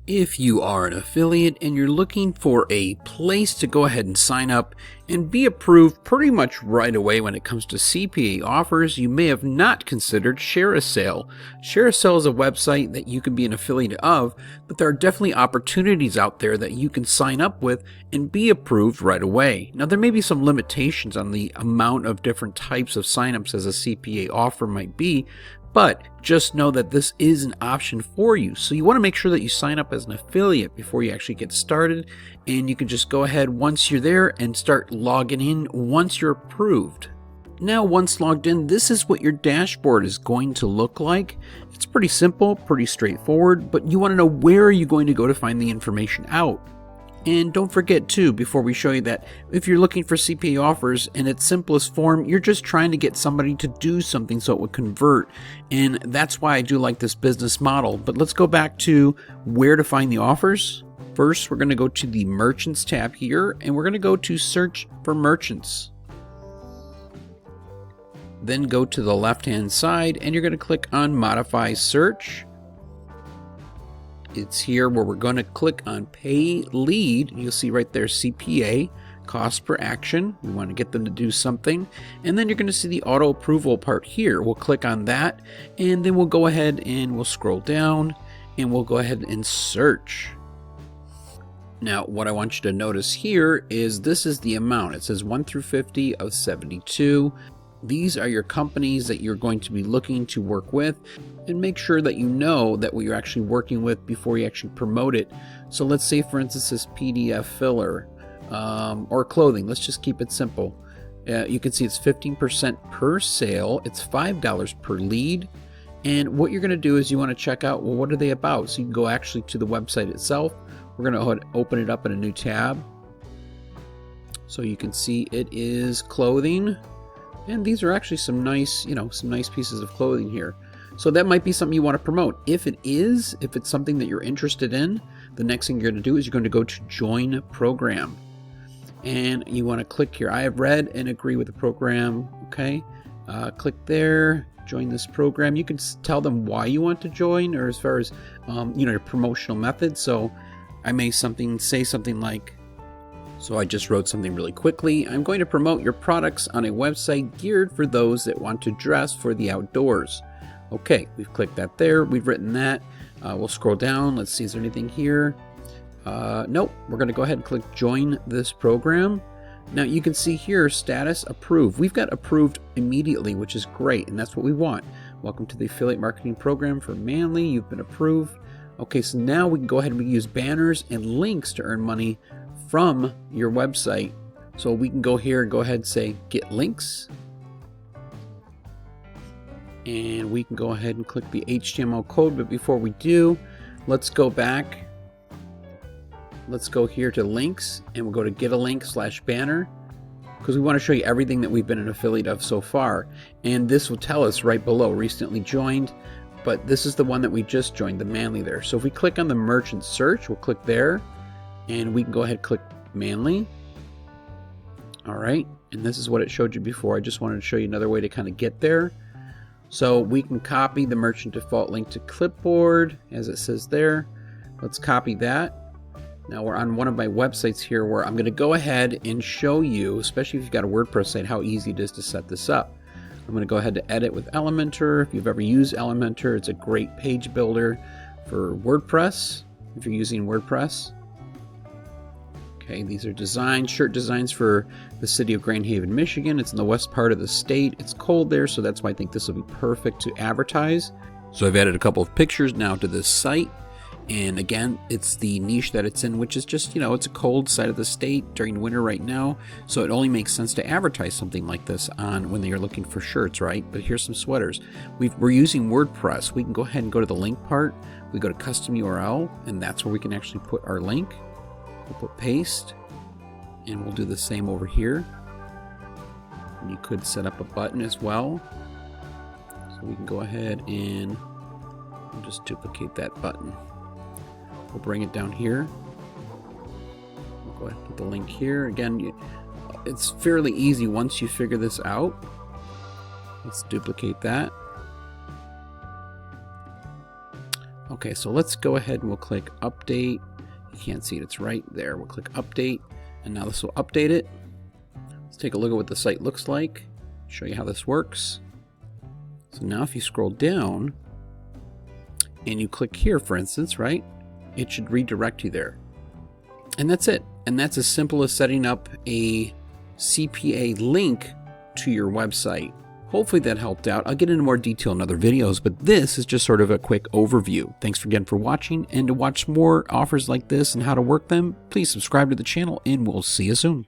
If you are an affiliate and you're looking for a place to go ahead and sign up and be approved pretty much right away when it comes to CPA offers, you may have not considered ShareASale. ShareASale is a website that you can be an affiliate of, but there are definitely opportunities out there that you can sign up with and be approved right away. Now, there may be some limitations on the amount of different types of signups as a CPA offer might be, but just know that this is an option for you. So you want to make sure that you sign up as an affiliate before you actually get started. And you can just go ahead once you're there and start logging in once you're approved. Now, once logged in, this is what your dashboard is going to look like. It's pretty simple, pretty straightforward, but you want to know where are you going to go to find the information out. And don't forget too, before we show you that, if you're looking for CPA offers in its simplest form, you're just trying to get somebody to do something so it would convert. And that's why I do like this business model. But let's go back to where to find the offers. First, we're going to go to the Merchants tab here, and we're going to go to Search for Merchants. Then go to the left-hand side, and you're going to click on Modify Search. It's here where we're going to click on Pay Lead. You'll see right there CPA, Cost Per Action. We want to get them to do something. And then you're going to see the Auto Approval part here. We'll click on that, and then we'll go ahead and we'll scroll down, and we'll go ahead and search. Now, what I want you to notice here is this is the amount. It says 1 through 50 of 72. These are your companies that you're going to be looking to work with, and make sure that you know that what you're actually working with before you actually promote it. So let's say, for instance, this PDF filler or clothing. Let's just keep it simple. You can see it's 15% per sale. It's $5 per lead. And what you're going to do is you want to check out, well, what are they about? So you can go actually to the website itself. We're going to open it up in a new tab. So you can see it is clothing. And these are actually some nice, some nice pieces of clothing here. So that might be something you want to promote. If it's something that you're interested in, the next thing you're going to do is you're going to go to Join Program. And you want to click here. I have read and agree with the program. Okay. Click there, join this program. You can tell them why you want to join, or as far as, your promotional method. So I may say something like, so I just wrote something really quickly. I'm going to promote your products on a website geared for those that want to dress for the outdoors. Okay, we've clicked that there. We've written that. We'll scroll down. Let's see, is there anything here? Nope. We're going to go ahead and click Join this program. Now you can see here, status approved. We've got approved immediately, which is great, and that's what we want. Welcome to the affiliate marketing program for Manly. You've been approved. Okay, so now we can go ahead and use banners and links to earn money from your website. So we can go here and go ahead and say get links, and we can go ahead and click the HTML code. But before we do, let's go back. Let's go here to links, and we'll go to get a link /banner, because we want to show you everything that we've been an affiliate of so far. And this will tell us right below recently joined, but this is the one that we just joined, the Manly there. So if we click on the merchant search, we'll click there, and we can go ahead and click Manly. All right, and this is what it showed you before. I just wanted to show you another way to kind of get there. So we can copy the merchant default link to clipboard, as it says there. Let's copy that. Now we're on one of my websites here where I'm going to go ahead and show you, especially if you've got a WordPress site, how easy it is to set this up. I'm going to go ahead to edit with Elementor. If you've ever used Elementor, it's a great page builder for WordPress, if you're using WordPress. Okay, these are designs, shirt designs for the city of Grand Haven, Michigan. It's in the west part of the state. It's cold there, so that's why I think this will be perfect to advertise. So I've added a couple of pictures now to this site. And again, it's the niche that it's in, which is just, it's a cold side of the state during winter right now. So it only makes sense to advertise something like this on when you're looking for shirts, right? But here's some sweaters. We're using WordPress. We can go ahead and go to the link part. We go to custom URL, and that's where we can actually put our link. We'll put paste, and we'll do the same over here. And you could set up a button as well. So we can go ahead and we'll just duplicate that button. We'll bring it down here. We'll go ahead and put the link here. Again, it's fairly easy once you figure this out. Let's duplicate that. Okay, so let's go ahead and we'll click update. You can't see it, it's right there. We'll click update, and now this will update it. Let's take a look at what the site looks like, show you how this works. So now if you scroll down and you click here, for instance, right, it should redirect you there. And that's it. And that's as simple as setting up a CPA link to your website. Hopefully that helped out. I'll get into more detail in other videos, but this is just sort of a quick overview. Thanks again for watching, and to watch more offers like this and how to work them, please subscribe to the channel, and we'll see you soon.